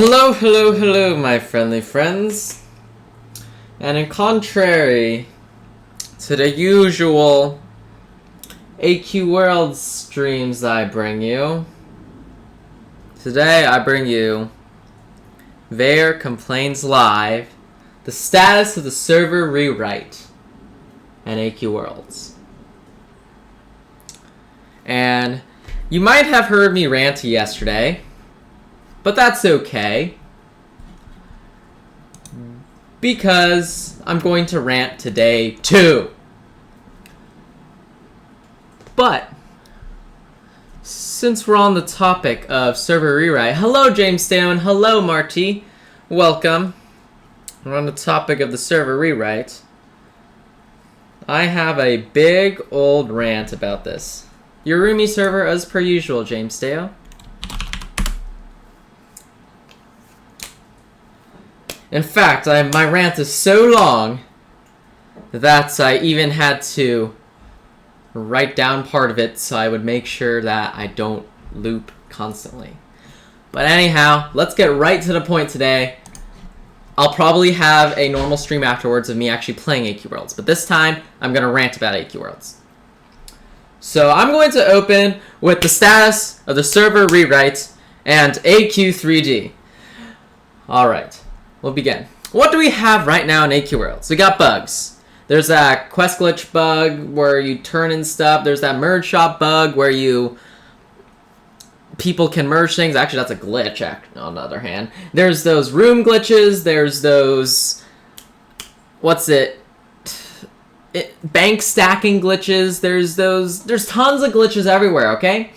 Hello, hello, hello, my friendly friends. And in contrary to the usual AQ World streams I bring you, today I bring you Veyr Complains Live, the status of the server rewrite, and AQ Worlds. And you might have heard me rant yesterday, but that's okay, because I'm going to rant today too. But since we're on the topic of server rewrite, hello James Stone, hello Marty, welcome. We're on the topic of the server rewrite. I have a big old rant about this. Yorumi server as per usual, James Dale. In fact, my rant is so long that I even had to write down part of it so I would make sure that I don't loop constantly. But anyhow, let's get right to the point today. I'll probably have a normal stream afterwards of me actually playing AQ Worlds, but this time I'm going to rant about AQ Worlds. So I'm going to open with the status of the server rewrite and AQ3D. Alright. We'll begin. What do we have right now in AQ Worlds? We got bugs. There's that quest glitch bug where you turn in stuff. There's that merge shop bug where people can merge things. Actually, that's a glitch, on the other hand. There's those room glitches. There's those... bank stacking glitches. There's tons of glitches everywhere, okay?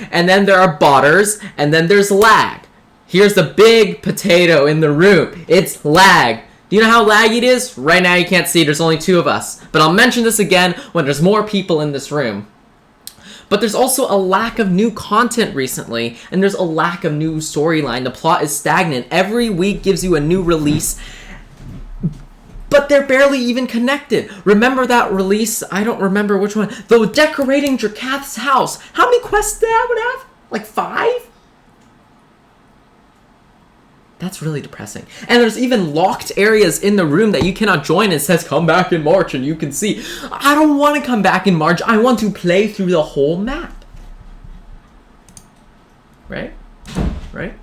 And then there are botters, and then there's lag. Here's the big potato in the room. It's lag. Do you know how laggy it is? Right now you can't see. There's only 2 of us. But I'll mention this again when there's more people in this room. But there's also a lack of new content recently, and there's a lack of new storyline. The plot is stagnant. Every week gives you a new release, but they're barely even connected. Remember that release? I don't remember which one. The decorating Drakath's house. How many quests did that would have? Like 5? That's really depressing. And there's even locked areas in the room that you cannot join. It says come back in March and you can see. I don't want to come back in March. I want to play through the whole map. Right? Right?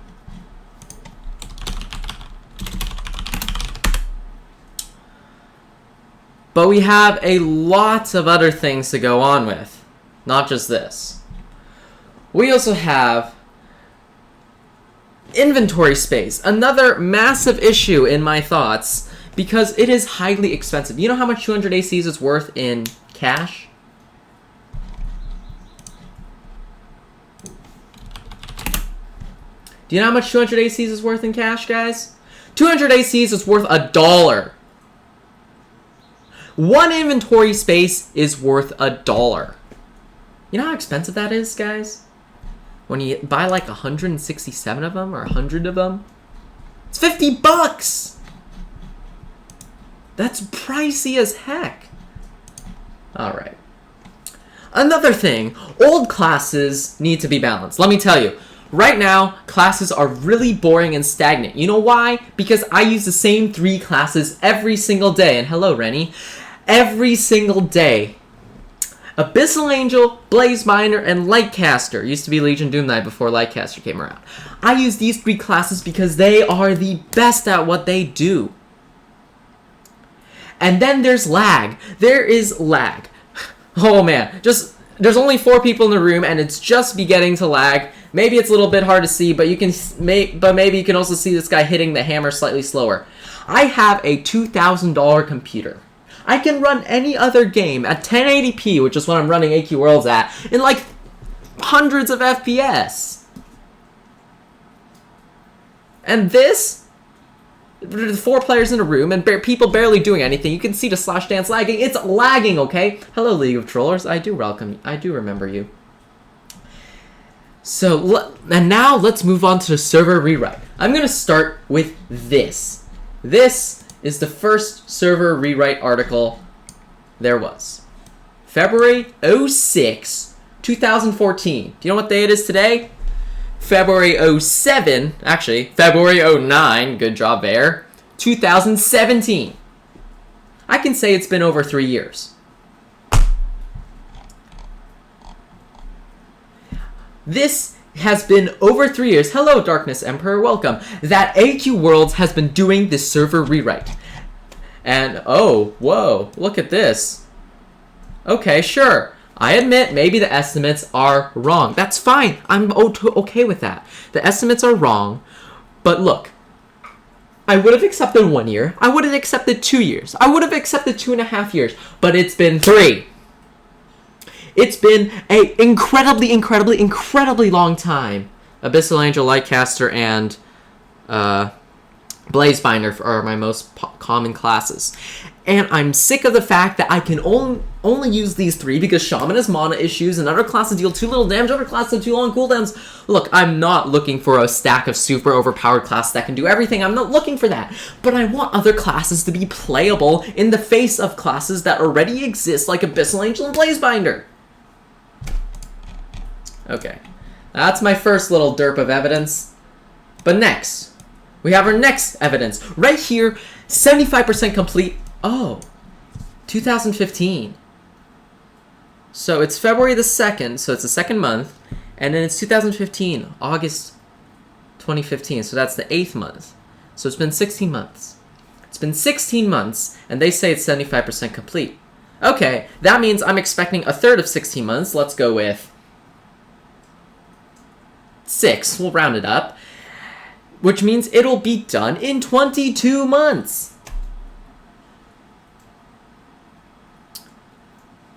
But we have a lot of other things to go on with. Not just this. We also have inventory space, another massive issue in my thoughts, because it is highly expensive. You know how much 200 ACs is worth in cash? Do you know how much 200 ACs is worth in cash, guys? 200 ACs is worth $1. One inventory space is worth $1. You know how expensive that is, guys? When you buy like 167 of them or 100 of them, it's $50. That's pricey as heck. All right. Another thing, old classes need to be balanced. Let me tell you, right now, classes are really boring and stagnant. You know why? Because I use the same 3 classes every single day. And hello, Rennie. Every single day. Abyssal Angel, Blaze Miner, and Lightcaster. Used to be Legion Doom Knight before Lightcaster came around. I use these 3 classes because they are the best at what they do. And then there's lag. There is lag. Oh man, there's only 4 people in the room and it's just beginning to lag. Maybe it's a little bit hard to see, but maybe you can also see this guy hitting the hammer slightly slower. I have a $2,000 computer. I can run any other game at 1080p, which is what I'm running AQ Worlds at, in like hundreds of FPS. And this, there's 4 players in a room and people barely doing anything. You can see the slash dance lagging. It's lagging, okay? Hello, League of Trollers. I do remember you. So, and now let's move on to the server rewrite. I'm going to start with this. This is the first server rewrite article there was. February 06, 2014. Do you know what day it is today? February 07, actually, February 09, good job Veyr, 2017. I can say it's been over 3 years. This has been over 3 years. Hello, Darkness Emperor, welcome. That AQ Worlds has been doing this server rewrite. And, oh, whoa, look at this. Okay, sure. I admit maybe the estimates are wrong. That's fine. I'm okay with that. The estimates are wrong. But look, I would have accepted 1 year. I would have accepted 2 years. I would have accepted 2.5 years. But it's been 3. It's been a incredibly long time. Abyssal Angel, Lightcaster, and Blazebinder are my most common classes. And I'm sick of the fact that I can only use these 3 because Shaman has mana issues and other classes deal too little damage, other classes have too long cooldowns. Look, I'm not looking for a stack of super overpowered classes that can do everything. I'm not looking for that. But I want other classes to be playable in the face of classes that already exist like Abyssal Angel and Blazebinder. Okay, that's my first little derp of evidence. But next, we have our next evidence. Right here, 75% complete. Oh, 2015. So it's February the 2nd, so it's the 2nd month. And then it's 2015, August 2015. So that's the 8th month. So it's been 16 months. It's been 16 months, and they say it's 75% complete. Okay, that means I'm expecting a third of 16 months. Let's go with 6. We'll round it up. Which means it'll be done in 22 months.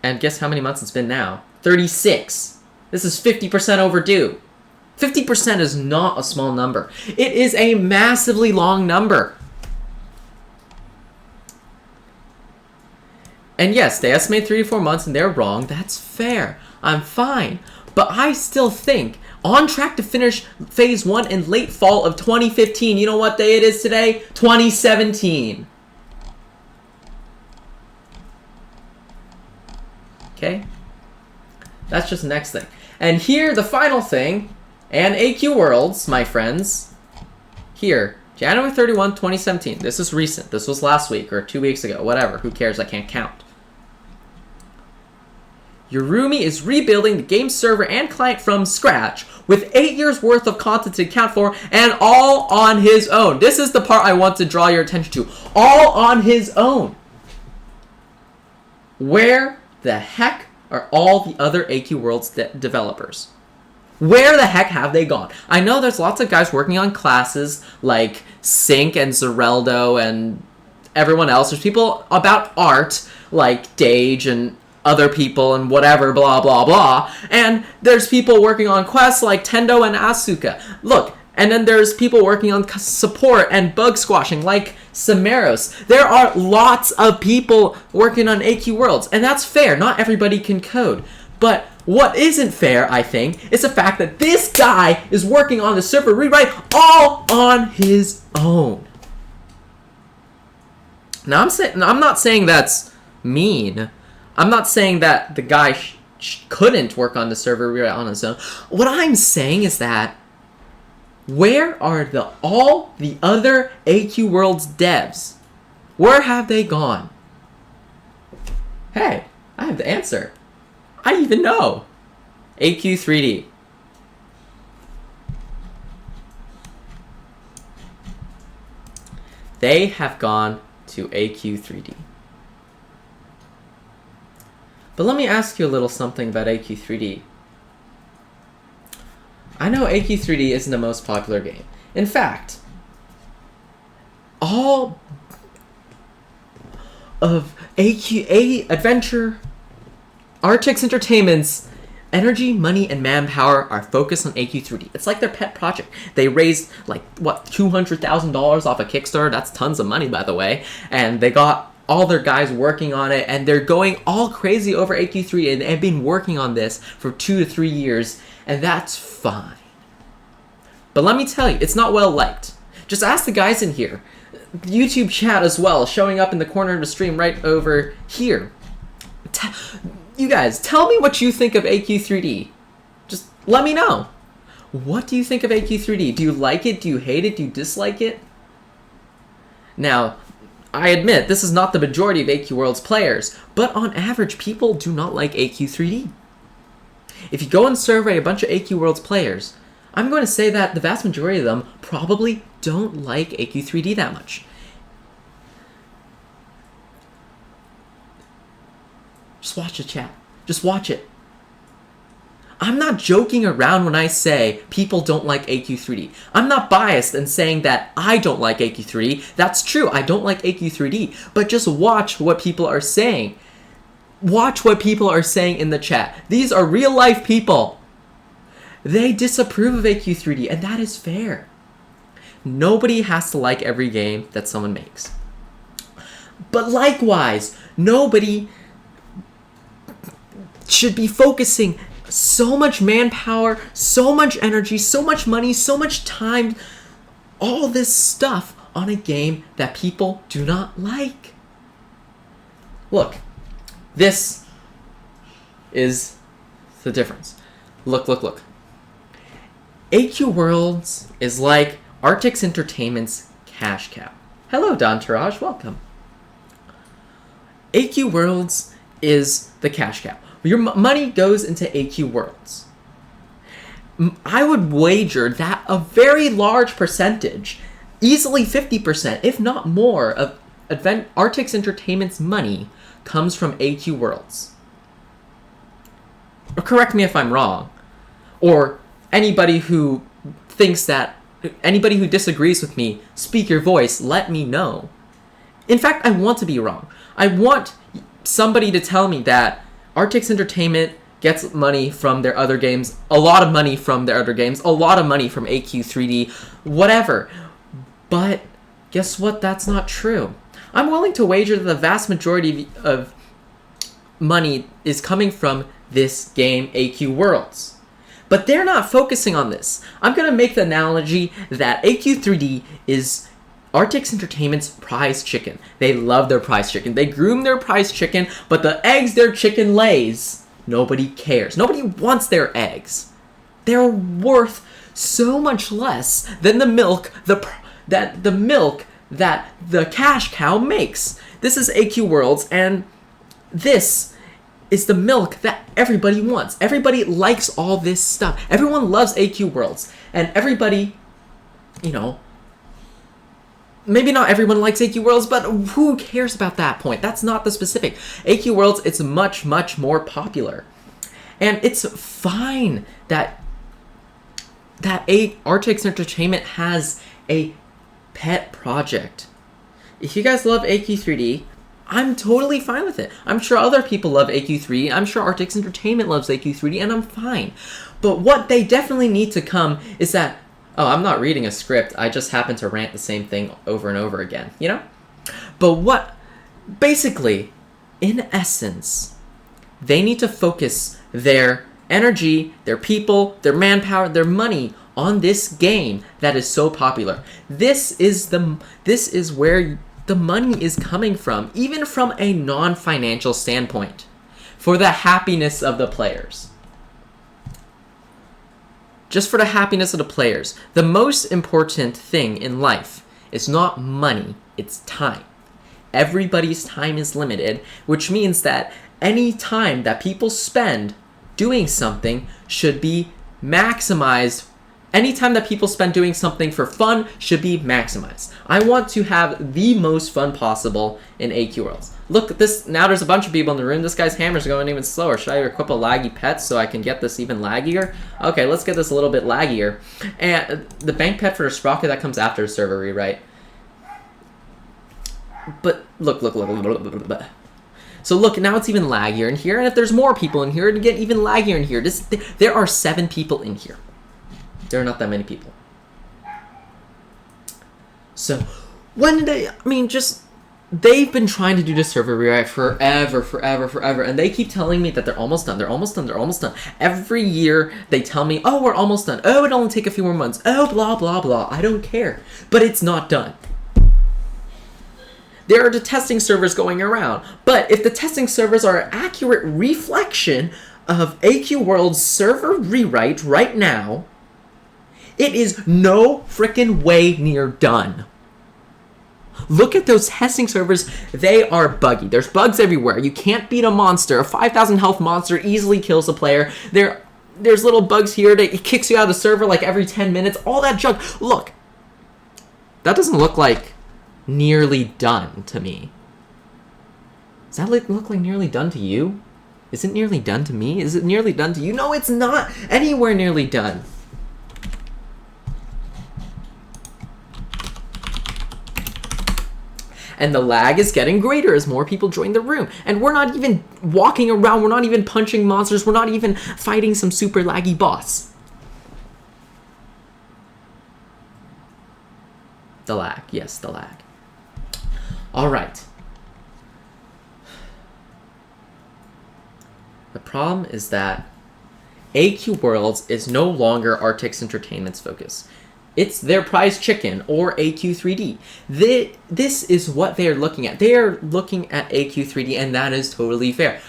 And guess how many months it's been now? 36. This is 50% overdue. 50% is not a small number. It is a massively long number. And yes, they estimate 3 to 4 months and they're wrong. That's fair. I'm fine. But I still think on track to finish Phase 1 in late fall of 2015. You know what day it is today? 2017. Okay? That's just the next thing. And here, the final thing, and AQ Worlds, my friends. Here, January 31, 2017. This is recent. This was last week or 2 weeks ago. Whatever. Who cares? I can't count. Yorumi is rebuilding the game server and client from scratch with 8 years worth of content to account for and all on his own. This is the part I want to draw your attention to. All on his own. Where the heck are all the other AQ Worlds developers? Where the heck have they gone? I know there's lots of guys working on classes like Sync and Zereldo and everyone else. There's people about art like Dage and other people and whatever, blah, blah, blah. And there's people working on quests like Tendo and Asuka. Look, and then there's people working on support and bug squashing like Samaros. There are lots of people working on AQ Worlds, and that's fair. Not everybody can code. But what isn't fair, I think, is the fact that this guy is working on the server rewrite all on his own. Now, I'm not saying that's mean. I'm not saying that the guy couldn't work on the server rewrite on his own. What I'm saying is that where are all the other AQ Worlds devs? Where have they gone? Hey, I have the answer. I even know. AQ3D. They have gone to AQ3D. But let me ask you a little something about AQ3D. I know AQ3D isn't the most popular game. In fact, all of AQA Adventure, Artix Entertainment's energy, money, and manpower are focused on AQ3D. It's like their pet project. They raised, like, what, $200,000 off a Kickstarter? That's tons of money, by the way. And they got all their guys working on it, and they're going all crazy over AQ3 and have been working on this for 2 to 3 years, and that's fine. But let me tell you, it's not well liked. Just ask the guys in here. YouTube chat as well, showing up in the corner of the stream right over here. You guys, tell me what you think of AQ3D. Just let me know. What do you think of AQ3D? Do you like it? Do you hate it? Do you dislike it? Now, I admit, this is not the majority of AQ World's players, but on average, people do not like AQ3D. If you go and survey a bunch of AQ World's players, I'm going to say that the vast majority of them probably don't like AQ3D that much. Just watch the chat. Just watch it. I'm not joking around when I say people don't like AQ3D. I'm not biased in saying that I don't like AQ3D. That's true, I don't like AQ3D. But just watch what people are saying. Watch what people are saying in the chat. These are real life people. They disapprove of AQ3D, and that is fair. Nobody has to like every game that someone makes. But likewise, nobody should be focusing so much manpower, so much energy, so much money, so much time, all this stuff on a game that people do not like. Look, this is the difference. Look, look, look. AQ Worlds is like Artix Entertainment's cash cow. Hello, Don Taraj, welcome. AQ Worlds is the cash cow. Your money goes into AQ Worlds. I would wager that a very large percentage, easily 50%, if not more, of Artix Entertainment's money comes from AQ Worlds. Or correct me if I'm wrong. Or anybody who thinks that, anybody who disagrees with me, speak your voice, let me know. In fact, I want to be wrong. I want somebody to tell me that Artix Entertainment gets money from their other games, a lot of money from their other games, a lot of money from AQ3D, whatever. But guess what? That's not true. I'm willing to wager that the vast majority of money is coming from this game, AQ Worlds. But they're not focusing on this. I'm going to make the analogy that AQ3D is Artix Entertainment's prize chicken. They love their prize chicken. They groom their prize chicken, but the eggs their chicken lays, nobody cares. Nobody wants their eggs. They're worth so much less than the milk that the cash cow makes. This is AQ Worlds, and this is the milk that everybody wants. Everybody likes all this stuff. Everyone loves AQ Worlds, and everybody, you know, maybe not everyone likes AQ Worlds, but who cares about that point? That's not the specific. AQ Worlds, it's much, much more popular. And it's fine that Artix Entertainment has a pet project. If you guys love AQ3D, I'm totally fine with it. I'm sure other people love AQ3D. I'm sure Artix Entertainment loves AQ3D, and I'm fine. But what they definitely need to come is that, oh, I'm not reading a script. I just happen to rant the same thing over and over again, you know? But what, basically, in essence, they need to focus their energy, their people, their manpower, their money on this game that is so popular. This is where the money is coming from, even from a non-financial standpoint, for the happiness of the players. Just for the happiness of the players. The most important thing in life is not money, it's time. Everybody's time is limited, which means that any time that people spend doing something should be maximized. Any time that people spend doing something for fun should be maximized. I want to have the most fun possible in AQ Worlds. Look at this. Now there's a bunch of people in the room. This guy's hammer's going even slower. Should I equip a laggy pet so I can get this even laggier? Okay, let's get this a little bit laggier. And the bank pet for the sprocket, that comes after the server rewrite. But look. So look, now it's even laggier in here. And if there's more people in here, it'll get even laggier in here. There are 7 people in here. There are not that many people. So, when did they, they've been trying to do the server rewrite forever, and they keep telling me that they're almost done. Every year, they tell me, oh, we're almost done. Oh, it'll only take a few more months. Oh, blah, blah, blah. I don't care. But it's not done. There are the testing servers going around. But if the testing servers are an accurate reflection of AQ World's server rewrite right now, It is no freaking way near done. Look at those testing servers. They are buggy. There's bugs everywhere. You can't beat a monster. A 5,000 health monster easily kills a player. There's little bugs here that it kicks you out of the server like every 10 minutes. All that junk. Look. That doesn't look like nearly done to me. Does that look like nearly done to you? Is it nearly done to me? Is it nearly done to you? No, it's not anywhere nearly done. And the lag is getting greater as more people join the room. And we're not even walking around. We're not even punching monsters. We're not even fighting some super laggy boss. The lag. Yes, the lag. All right. The problem is that AQ Worlds is no longer Arctic's Entertainment's focus. It's their prize chicken, or AQ3D. This is what they are looking at. They are looking at AQ3D, and that is totally fair.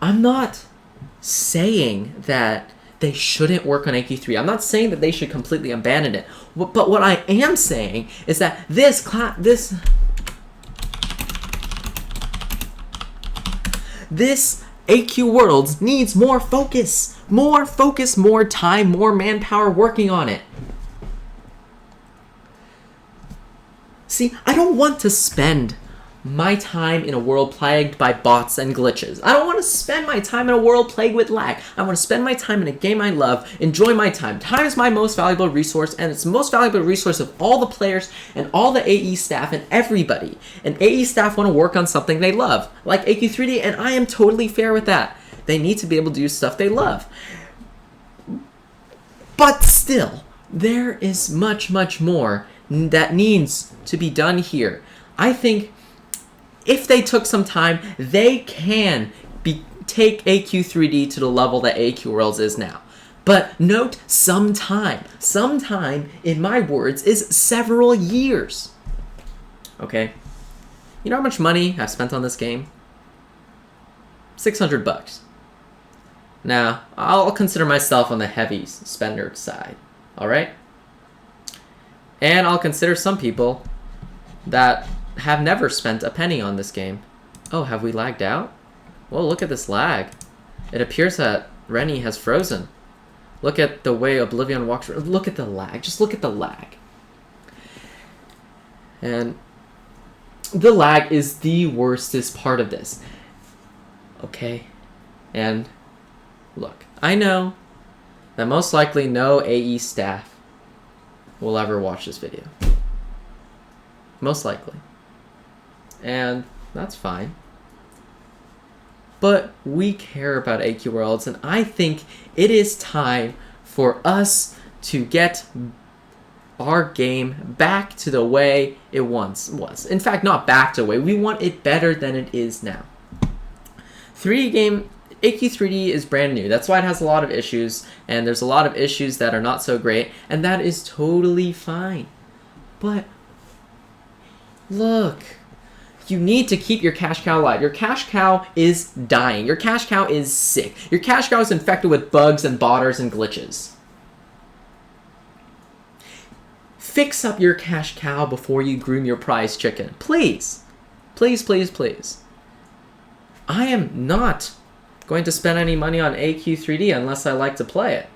I'm not saying that they shouldn't work on AQ3. I'm not saying that they should completely abandon it. But what I am saying is that this AQ Worlds needs more focus, more time, more manpower working on it. See, I don't want to spend my time in a world plagued by bots and glitches. I don't want to spend my time in a world plagued with lag. I want to spend my time in a game I love, enjoy my time. Time is my most valuable resource, and it's the most valuable resource of all the players and all the AE staff and everybody. And AE staff want to work on something they love, like AQ3D, and I am totally fair with that. They need to be able to do stuff they love. But still, there is much, much more that needs to be done here. I think if they took some time, they can take AQ3D to the level that AQ Worlds is now. But note, sometime. Sometime, in my words, is several years. Okay? You know how much money I've spent on this game? $600. Now, I'll consider myself on the heavy spender side. Alright? And I'll consider some people that have never spent a penny on this game. Oh, have we lagged out? Well, look at this lag. It appears that Rennie has frozen. Look at the way Oblivion walks. Look at the lag. Just look at the lag. And the lag is the worstest part of this. Okay? And look, I know that most likely no AE staff will ever watch this video. Most likely. And that's fine. But we care about AQ Worlds, and I think it is time for us to get our game back to the way it once was. In fact, not back to the way. We want it better than it is now. 3D game, AQ3D is brand new. That's why it has a lot of issues, and there's a lot of issues that are not so great, and that is totally fine. But look, you need to keep your cash cow alive. Your cash cow is dying. Your cash cow is sick. Your cash cow is infected with bugs and botters and glitches. Fix up your cash cow before you groom your prize chicken. Please. Please, please, please. I am not going to spend any money on AQ3D unless I like to play it.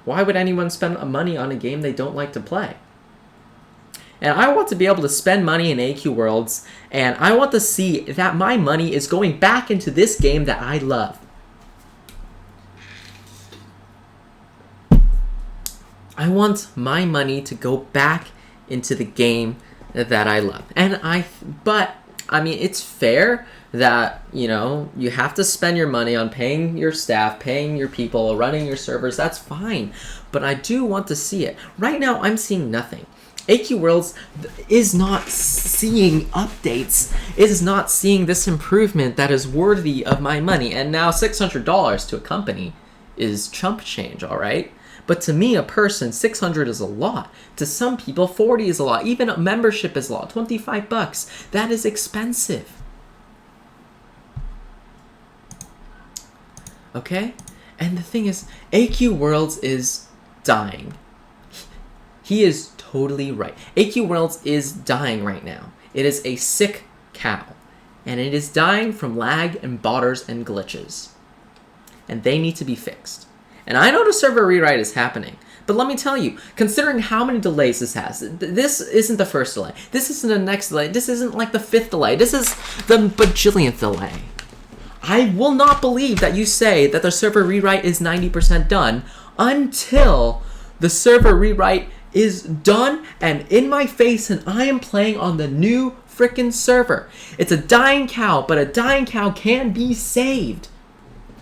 Why would anyone spend money on a game they don't like to play? And I want to be able to spend money in AQ Worlds, and I want to see that my money is going back into this game that I love. I want my money to go back into the game that I love. But I mean, it's fair that, you know, you have to spend your money on paying your staff, paying your people, running your servers. That's fine. But I do want to see it. Right now, I'm seeing nothing. AQ Worlds is not seeing updates. It is not seeing this improvement that is worthy of my money. And now $600 to a company is chump change, all right? But to me, a person, $600 is a lot. To some people, $40 is a lot. Even a membership is a lot. $25. That is expensive. Okay? And the thing is, AQ Worlds is dying. He is totally right. AQ Worlds is dying right now. It is a sick cow. And it is dying from lag and botters and glitches. And they need to be fixed. And I know the server rewrite is happening. But let me tell you, considering how many delays this has, this isn't the first delay. This isn't the next delay. This isn't like the 5th delay. This is the bajillionth delay. I will not believe that you say that the server rewrite is 90% done until the server rewrite is done and in my face and I am playing on the new frickin' server. It's a dying cow, but a dying cow can be saved.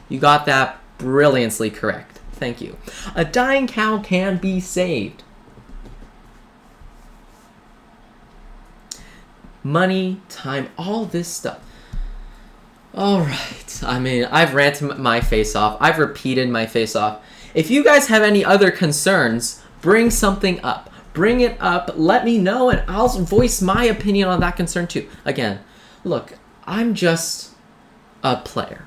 You got that brilliantly correct. Thank you. A dying cow can be saved. Money, time, all this stuff. Alright. I mean, I've ranted my face off. I've repeated my face off. If you guys have any other concerns, bring something up. Bring it up, let me know, and I'll voice my opinion on that concern too. Again, look, I'm just a player.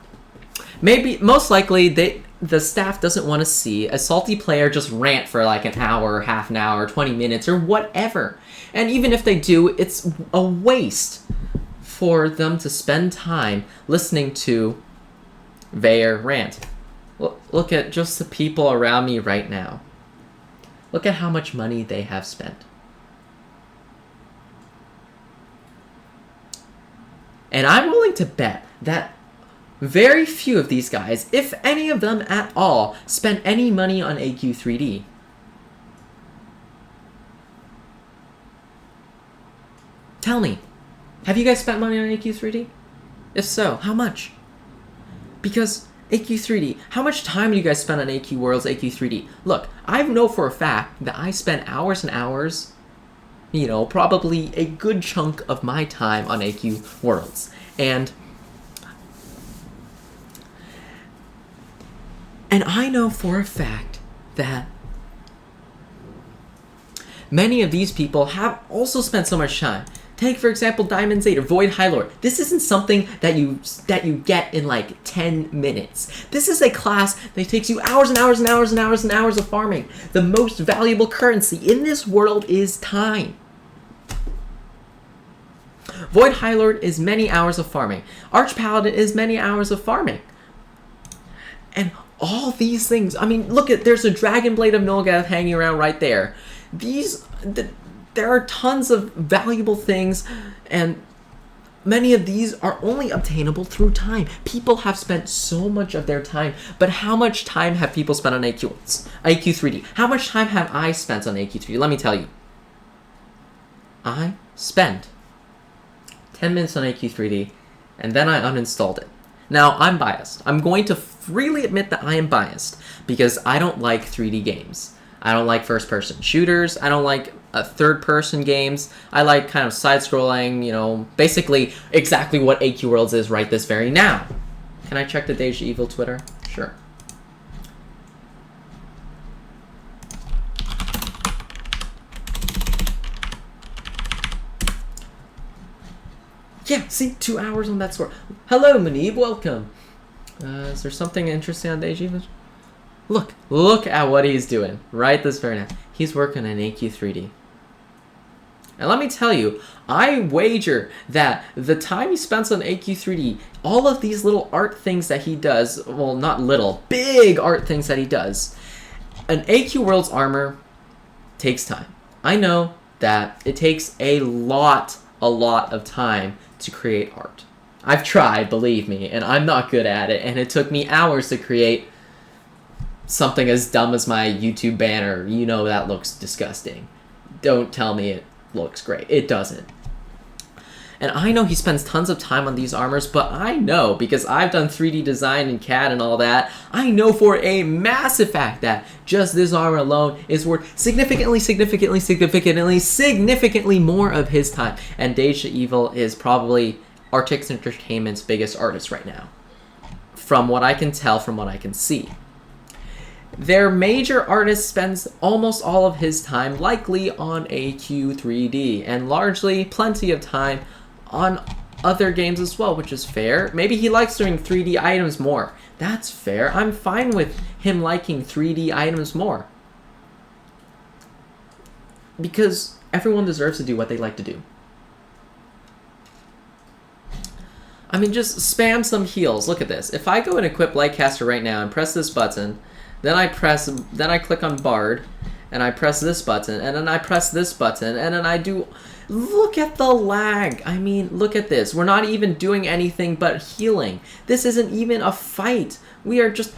Maybe, most likely, the staff doesn't want to see a salty player just rant for like an hour, half an hour, 20 minutes, or whatever. And even if they do, it's a waste for them to spend time listening to Veyr rant. Look at just the people around me right now. Look at how much money they have spent. And I'm willing to bet that very few of these guys, if any of them at all, spent any money on AQ3D. Tell me, have you guys spent money on AQ3D? If so, how much? Because AQ3D, how much time do you guys spend on AQ Worlds, AQ3D? Look, I know for a fact that I spent hours and hours, you know, probably a good chunk of my time on AQ Worlds. And I know for a fact that many of these people have also spent so much time. Take, for example, Diamond Zeta, Void High Lord. This isn't something that you get in like 10 minutes. This is a class that takes you hours and hours and hours and hours and hours of farming. The most valuable currency in this world is time. Void High Lord is many hours of farming. Arch Paladin is many hours of farming. And all these things, I mean, look at, there's a Dragon Blade of Nolgath hanging around right there. There are tons of valuable things, and many of these are only obtainable through time. People have spent so much of their time, but how much time have people spent on AQ3D? How much time have I spent on AQ3D? Let me tell you. I spent 10 minutes on AQ3D, and then I uninstalled it. Now, I'm biased. I'm going to freely admit that I am biased, because I don't like 3D games. I don't like first-person shooters. I don't like third-person games. I like kind of side-scrolling, you know, basically exactly what AQ Worlds is right this very now. Can I check the Deja Evil Twitter? Sure. Yeah, see, 2 hours on that score. Hello, Manib, welcome. Is there something interesting on Deja Evil? Look at what he's doing right this very now. He's working on AQ3D. And let me tell you, I wager that the time he spends on AQ3D, all of these little art things that he does, well, not little, big art things that he does, an AQ Worlds armor takes time. I know that it takes a lot of time to create art. I've tried, believe me, and I'm not good at it, and it took me hours to create something as dumb as my YouTube banner. You know that looks disgusting. Don't tell me it looks great. It doesn't. And I know he spends tons of time on these armors, but I know, because I've done 3D design and CAD and all that, I know for a massive fact that just this armor alone is worth significantly more of his time. And Deja Evil is probably Artix Entertainment's biggest artist right now, from what I can tell, from what I can see. Their major artist spends almost all of his time likely on AQ3D, and largely plenty of time on other games as well, which is fair. Maybe he likes doing 3D items more. That's fair. I'm fine with him liking 3D items more. Because everyone deserves to do what they like to do. I mean, just spam some heals. Look at this. If I go and equip Lightcaster right now and press this button, then I click on Bard, and I press this button, and then I press this button, and then I do... Look at the lag. I mean, look at this. We're not even doing anything but healing. This isn't even a fight. We are just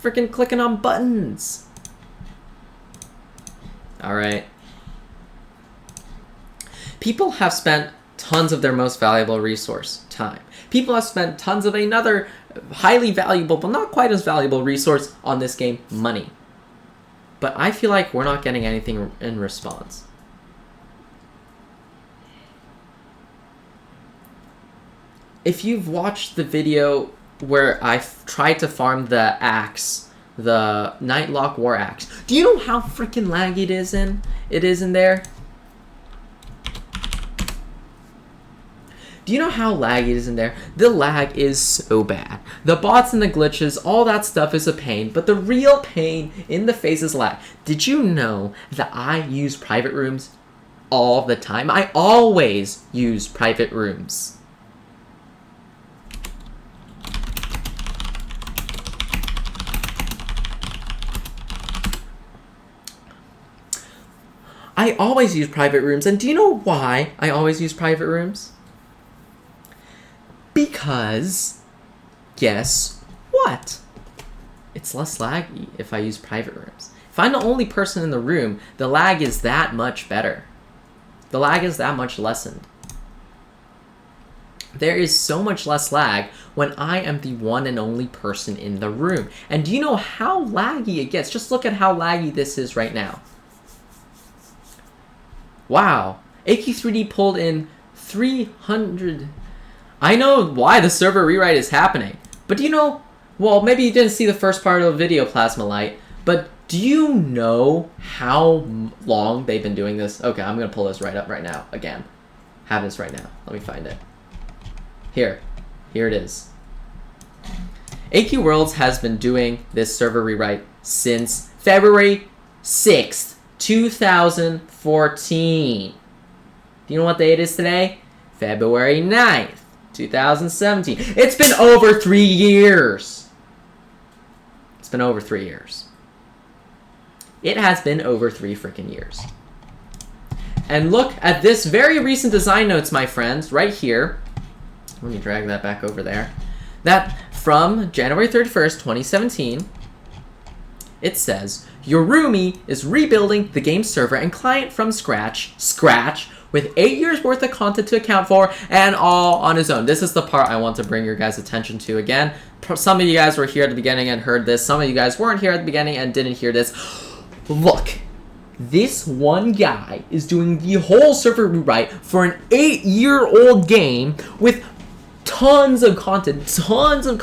freaking clicking on buttons. Alright. People have spent tons of their most valuable resource, time. People have spent tons of another highly valuable, but not quite as valuable resource on this game, money. But I feel like we're not getting anything in response. If you've watched the video where I tried to farm the axe, the Nightlock War Axe, do you know how freaking laggy it is in there? Do you know how laggy it is in there? The lag is so bad. The bots and the glitches, all that stuff is a pain, but the real pain in the face is lag. Did you know that I use private rooms all the time? I always use private rooms. I always use private rooms, and do you know why I always use private rooms? Because, guess what? It's less laggy if I use private rooms. If I'm the only person in the room, the lag is that much better. The lag is that much lessened. There is so much less lag when I am the one and only person in the room. And do you know how laggy it gets? Just look at how laggy this is right now. Wow. AQ3D pulled in 300... I know why the server rewrite is happening. But do you know... Well, maybe you didn't see the first part of the video, Plasma Light. But do you know how long they've been doing this? Okay, I'm going to pull this right up right now. Again. Have this right now. Let me find it. Here. Here it is. AQ Worlds has been doing this server rewrite since February 6th, 2014. Do you know what date it is today? February 9th. 2017. It's been over 3 years. It's been over 3 years. It has been over 3 freaking years. And look at this very recent design notes, my friends, right here. Let me drag that back over there. That from January 31st, 2017, it says, Yorumi is rebuilding the game server and client from scratch, with 8 years worth of content to account for, and all on his own. This is the part I want to bring your guys' attention to again. Some of you guys were here at the beginning and heard this. Some of you guys weren't here at the beginning and didn't hear this. Look, this one guy is doing the whole server rewrite for an 8-year-old game with tons of content, tons of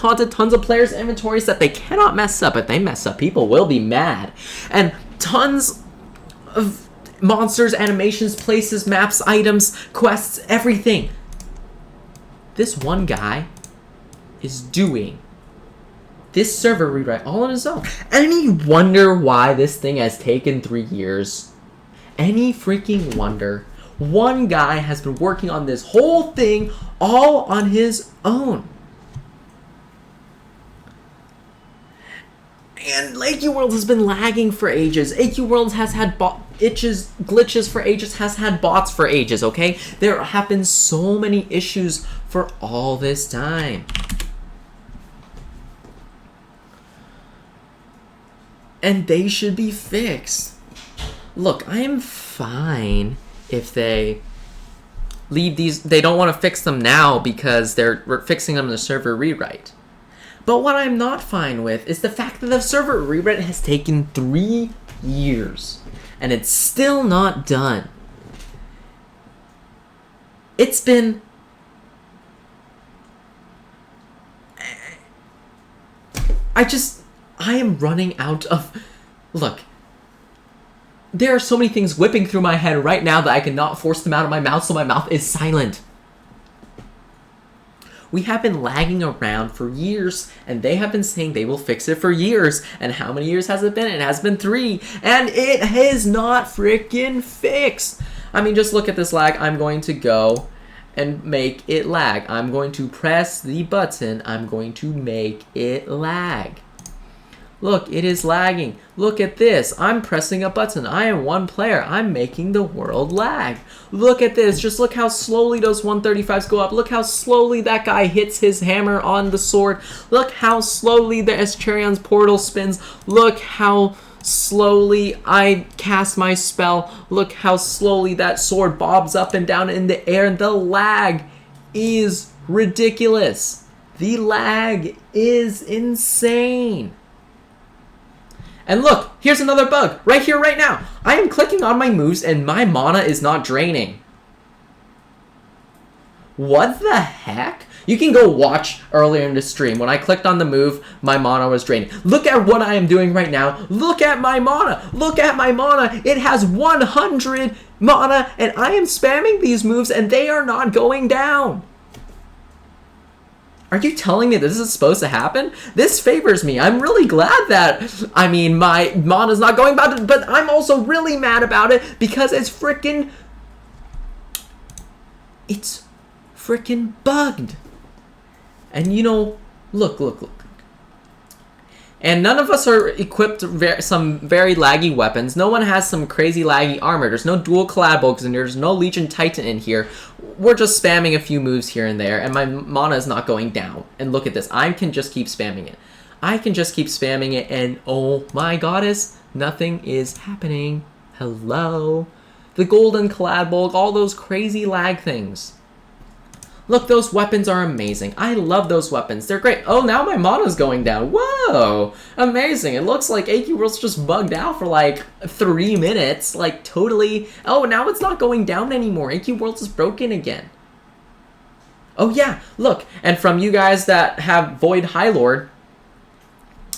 players' inventories that they cannot mess up. If they mess up, people will be mad. And tons of monsters, animations, places, maps, items, quests, everything. This one guy is doing this server rewrite all on his own. Any wonder why this thing has taken 3 years? Any freaking wonder? One guy has been working on this whole thing all on his own. And AQ Worlds has been lagging for ages. AQ Worlds has had glitches for ages, has had bots for ages, okay? There have been so many issues for all this time. And they should be fixed. Look, I am fine if they leave these... They don't want to fix them now because we're fixing them in the server rewrite. But what I'm not fine with is the fact that the server rewrite has taken 3 years. And it's still not done. It's been... I am running out of... Look. There are so many things whipping through my head right now that I cannot force them out of my mouth, so my mouth is silent. We have been lagging around for years, and they have been saying they will fix it for years. And how many years has it been? It has been 3, and it has not freaking fixed. I mean, just look at this lag. I'm going to go and make it lag. I'm going to press the button. I'm going to make it lag. Look, it is lagging. Look at this. I'm pressing a button. I am one player. I'm making the world lag. Look at this. Just look how slowly those 135s go up. Look how slowly that guy hits his hammer on the sword. Look how slowly the Escharion's portal spins. Look how slowly I cast my spell. Look how slowly that sword bobs up and down in the air. The lag is ridiculous. The lag is insane. And look, here's another bug, right here, right now. I am clicking on my moves and my mana is not draining. What the heck? You can go watch earlier in the stream. When I clicked on the move, my mana was draining. Look at what I am doing right now. Look at my mana. Look at my mana. It has 100 mana and I am spamming these moves and they are not going down. Are you telling me this is supposed to happen? This favors me. I'm really glad that, I mean, my mana's not going bad, but I'm also really mad about it because it's freaking bugged. And you know, look. And none of us are equipped some very laggy weapons. No one has some crazy laggy armor. There's no dual collab bulks and there's no Legion Titan in here. We're just spamming a few moves here and there, and my mana is not going down. And look at this. I can just keep spamming it. I can just keep spamming it, and oh my goddess, nothing is happening. Hello? The golden collab bulk, all those crazy lag things. Look, those weapons are amazing. I love those weapons. They're great. Oh, now my mana's going down. Whoa! Amazing. It looks like AQ World's just bugged out for like 3 minutes. Like, totally. Oh, now it's not going down anymore. AQ World's is broken again. Oh, yeah. Look. And from you guys that have Void High Lord,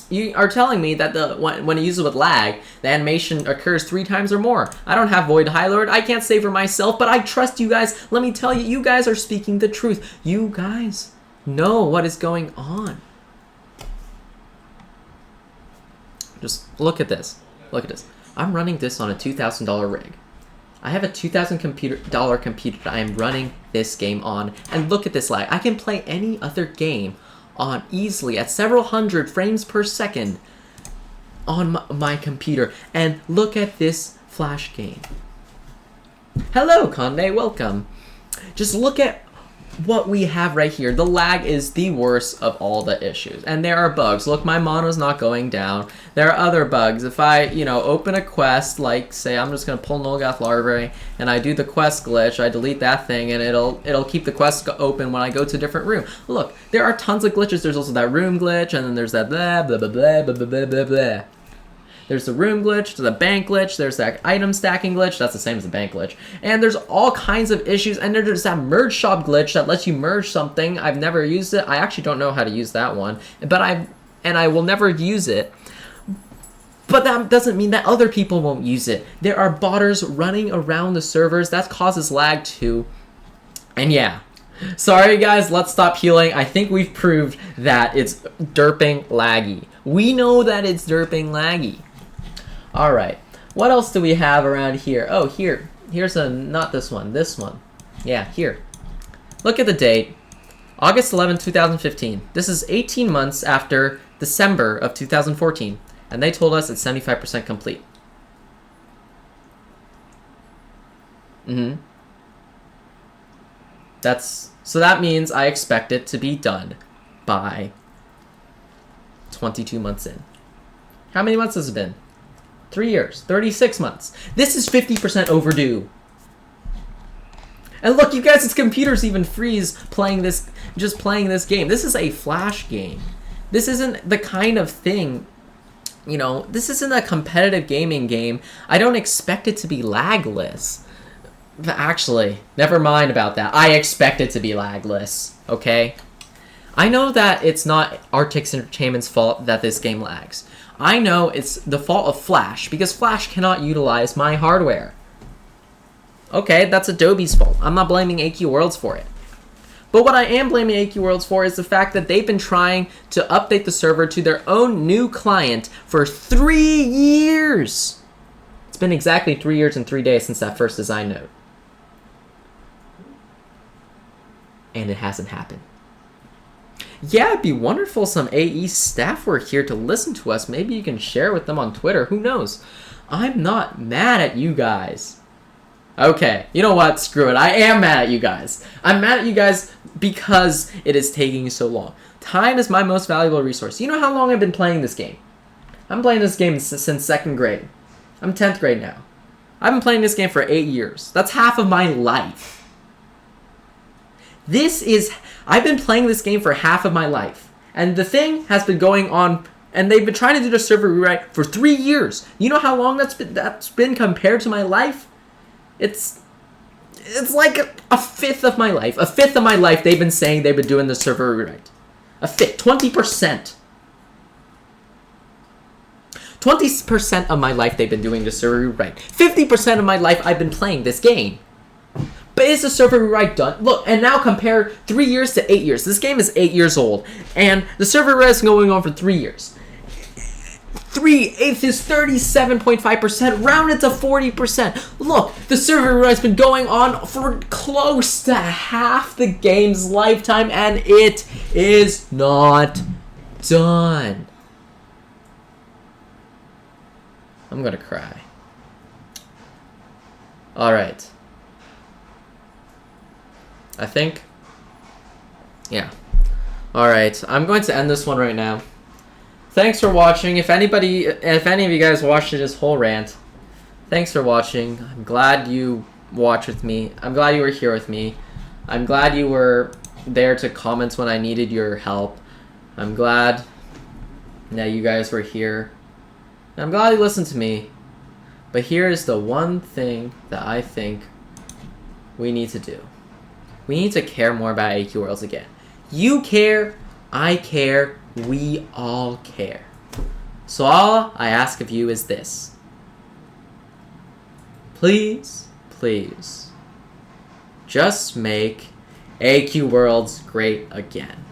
you are telling me that when it uses with lag, the animation occurs 3 times or more. I don't have Void High Lord. I can't say for myself, but I trust you guys. Let me tell you, you guys are speaking the truth. You guys know what is going on. Just look at this. Look at this. I'm running this on a $2,000 rig. I have a $2,000 computer that I am running this game on. And look at this lag. I can play any other game on easily at several hundred frames per second on my computer. And look at this Flash game. Hello, Conde. Welcome. Just look at what we have right here. The lag is the worst of all the issues. And there are bugs. Look, my mana's not going down. There are other bugs. If I, open a quest, like, say, I'm just going to pull Nolgath Larvae, and I do the quest glitch, I delete that thing, and it'll keep the quest open when I go to a different room. Look, there are tons of glitches. There's also that room glitch, and then there's that blah, blah, blah, blah, blah, blah, blah, blah. There's the room glitch, there's the bank glitch, there's that item stacking glitch, that's the same as the bank glitch. And there's all kinds of issues, and there's that merge shop glitch that lets you merge something. I've never used it. I actually don't know how to use that one, but I will never use it. But that doesn't mean that other people won't use it. There are botters running around the servers. That causes lag too. And yeah. Sorry guys, let's stop healing. I think we've proved that it's derping laggy. We know that it's derping laggy. Alright, what else do we have around here? Oh, here's not this one, this one. Yeah, here. Look at the date. August 11, 2015. This is 18 months after December of 2014. And they told us it's 75% complete. So that means I expect it to be done by 22 months in. How many months has it been? 3 years, 36 months. This is 50% overdue. And look, you guys, its computers even freeze just playing this game. This is a Flash game. This isn't the kind of thing, this isn't a competitive gaming game. I don't expect it to be lagless. Actually, never mind about that. I expect it to be lagless, okay? I know that it's not Artix Entertainment's fault that this game lags. I know it's the fault of Flash, because Flash cannot utilize my hardware. Okay, that's Adobe's fault. I'm not blaming AQ Worlds for it. But what I am blaming AQ Worlds for is the fact that they've been trying to update the server to their own new client for 3 years. It's been exactly 3 years and 3 days since that first design note. And it hasn't happened. Yeah, it'd be wonderful if some AE staff were here to listen to us. Maybe you can share with them on Twitter. Who knows? I'm not mad at you guys. Okay, you know what? Screw it. I am mad at you guys. I'm mad at you guys because it is taking so long. Time is my most valuable resource. You know how long I've been playing this game? I'm playing this game since 2nd grade. I'm 10th grade now. I've been playing this game for 8 years. That's half of my life. I've been playing this game for half of my life. And the thing has been going on, and they've been trying to do the server rewrite for 3 years. You know how long that's been compared to my life? It's like a fifth of my life. A fifth of my life they've been saying they've been doing the server rewrite. A fifth. 20%. 20% of my life they've been doing the server rewrite. 50% of my life I've been playing this game. But is the server rewrite done? Look, and now compare 3 years to 8 years. This game is 8 years old. And the server rewrite is going on for 3 years. 3/8 is 37.5%. Round it to 40%. Look, the server rewrite's been going on for close to half the game's lifetime. And it is not done. I'm gonna cry. Alright. I think. Yeah. Alright, I'm going to end this one right now. Thanks for watching. If any of you guys watched this whole rant, thanks for watching. I'm glad you watched with me. I'm glad you were here with me. I'm glad you were there to comment when I needed your help. I'm glad that you guys were here. I'm glad you listened to me. But here's the one thing that I think we need to do. We need to care more about AQ Worlds again. You care, I care, we all care. So all I ask of you is this. Please, please, just make AQ Worlds great again.